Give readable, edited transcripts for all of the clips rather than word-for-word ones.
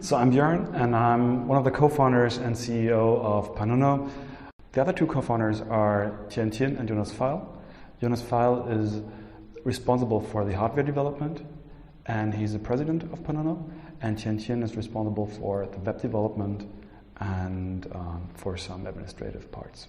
So I'm Björn, and I'm one of the co-founders and CEO of Panono. The other two co-founders are Tien Tien and Jonas Pfeil. Jonas Pfeil is responsible for the hardware development, and he's the president of Panono. And Tien Tien is responsible for the web development and for some administrative parts.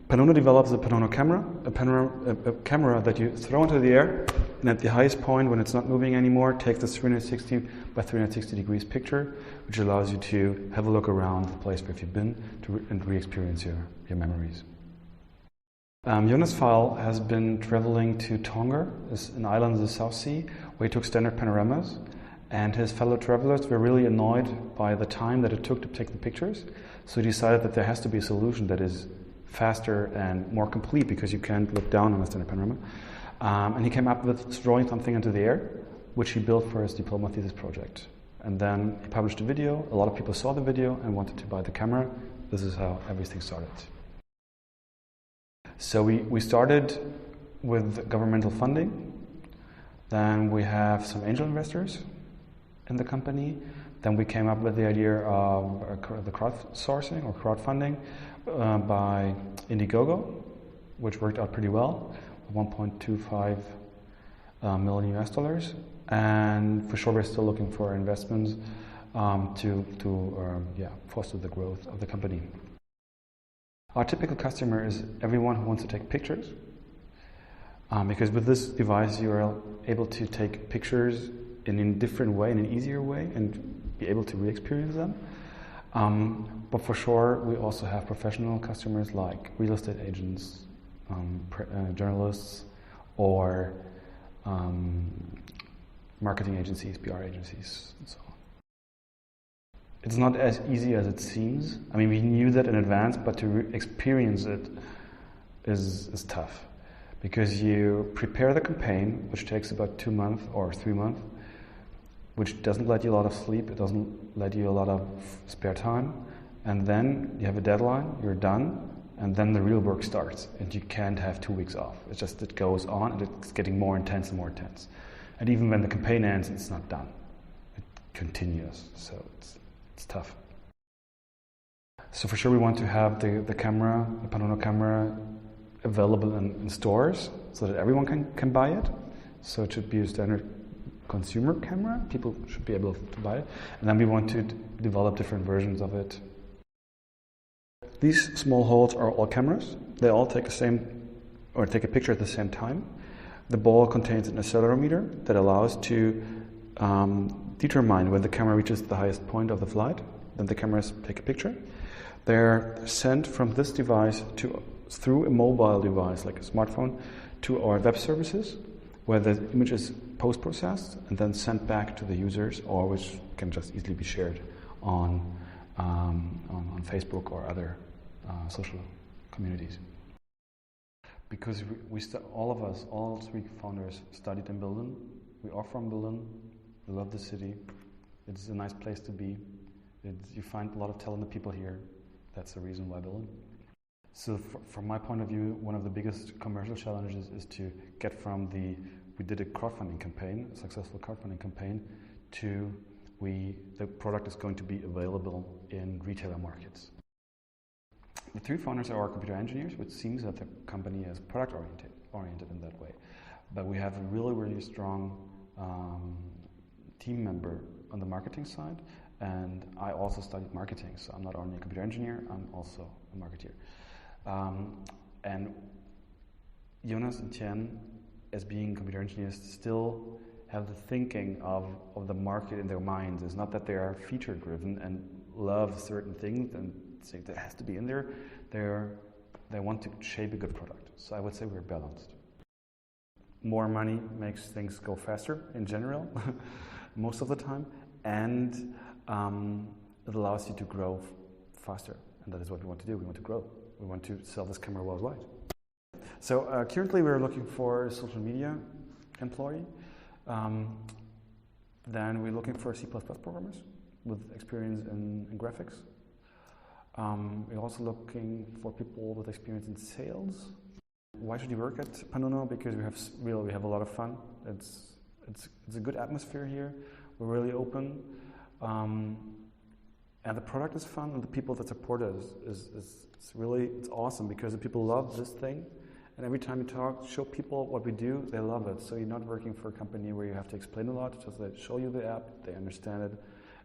Panono develops a Panono camera, a camera that you throw into the air, and at the highest point, when it's not moving anymore, takes this 360 by 360 degrees picture, which allows you to have a look around the place where you've been and re-experience your memories. Jonas Pfeil has been traveling to Tonga, an island in the South Sea, where he took standard panoramas, and his fellow travelers were really annoyed by the time that it took to take the pictures, so he decided that there has to be a solution that is faster and more complete, because you can't look down on a standard panorama. And he came up with throwing something into the air, which he built for his diploma thesis project. And then he published a video. A lot of people saw the video and wanted to buy the camera. This is how everything started. So we started with governmental funding. Then we have some angel investors in the company. Then we came up with the idea of the crowdsourcing or crowdfunding by Indiegogo, which worked out pretty well, $1.25 million US. And for sure, we're still looking for investments to foster the growth of the company. Our typical customer is everyone who wants to take pictures, because with this device you are able to take pictures in a different way, in an easier way, and be able to re-experience them. But for sure, we also have professional customers like real estate agents, journalists, or marketing agencies, PR agencies, and so on. It's not as easy as it seems. I mean, we knew that in advance, but to experience it is tough, because you prepare the campaign, which takes about 2 months or 3 months, which doesn't let you a lot of sleep, it doesn't let you a lot of spare time, and then you have a deadline, you're done, and then the real work starts, and you can't have 2 weeks off. It's just, it goes on, and it's getting more intense and more intense. And even when the campaign ends, it's not done. It continues, so it's tough. So for sure we want to have the camera, the Panono camera, available in stores, so that everyone can buy it. So it should be a standard consumer camera, people should be able to buy it. And then we want to develop different versions of it. These small holes are all cameras. They all take a picture at the same time. The ball contains an accelerometer that allows to determine when the camera reaches the highest point of the flight. Then the cameras take a picture. They're sent from this device through a mobile device like a smartphone to our web services, where the image is post-processed and then sent back to the users, or which can just easily be shared on Facebook or other social communities. Because all three founders studied in Berlin. We are from Berlin. We love the city. It's a nice place to be. You find a lot of talented people here. That's the reason why Berlin. So from my point of view, one of the biggest commercial challenges is to get from we did a crowdfunding campaign, a successful crowdfunding campaign, to the product is going to be available in retailer markets. The three founders are computer engineers, which seems that the company is product oriented in that way. But we have a really, really strong team member on the marketing side, and I also studied marketing, so I'm not only a computer engineer, I'm also a marketeer. And Jonas and Tien, as being computer engineers, still have the thinking of the market in their minds. It's not that they are feature driven and love certain things and say that has to be in there. They want to shape a good product. So I would say we're balanced. More money makes things go faster in general, most of the time, and it allows you to grow faster. And that is what we want to do. We want to grow. We want to sell this camera worldwide. So currently we're looking for a social media employee. Then we're looking for C++ programmers with experience in graphics. We're also looking for people with experience in sales. Why should you work at Panono? Because we have a lot of fun. It's a good atmosphere here. We're really open. And the product is fun, and the people that support it it's really awesome, because the people love this thing. And every time you talk, show people what we do, they love it. So you're not working for a company where you have to explain a lot, just they show you the app, they understand it,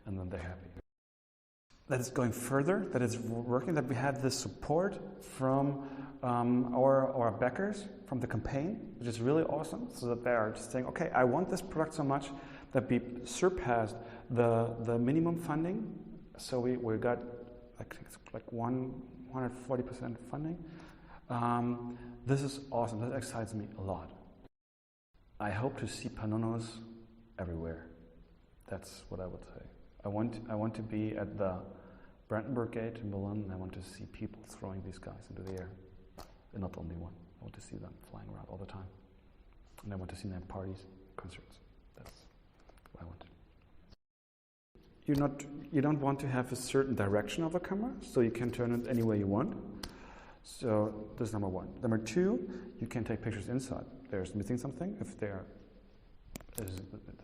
and then they're happy. That is going further, that it's working, that we had this support from our backers, from the campaign, which is really awesome. So that they are just saying, okay, I want this product so much that we surpassed the minimum funding. So we got like 140% funding. This is awesome. That excites me a lot. I hope to see Panonos everywhere. That's what I would say. I want to be at the Brandenburg Gate in Berlin, and I want to see people throwing these guys into the air. And not only one. I want to see them flying around all the time. And I want to see them at parties, concerts. That's what I want. You don't want to have a certain direction of the camera, so you can turn it any way you want. So this is number one. Number two, you can take pictures inside. There's missing something. If the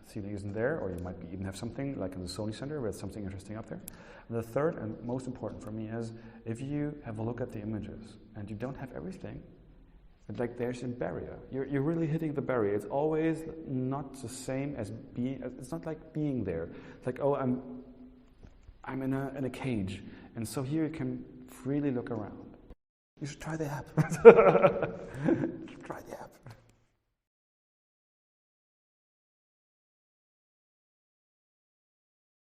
ceiling isn't there, or you might even have something like in the Sony Center where there's something interesting up there. And the third and most important for me is if you have a look at the images and you don't have everything, like there's a barrier. You're really hitting the barrier. It's always not the same as being. It's not like being there. It's like, oh, I'm in a cage, and so here you can freely look around. You should try the app. Try the app.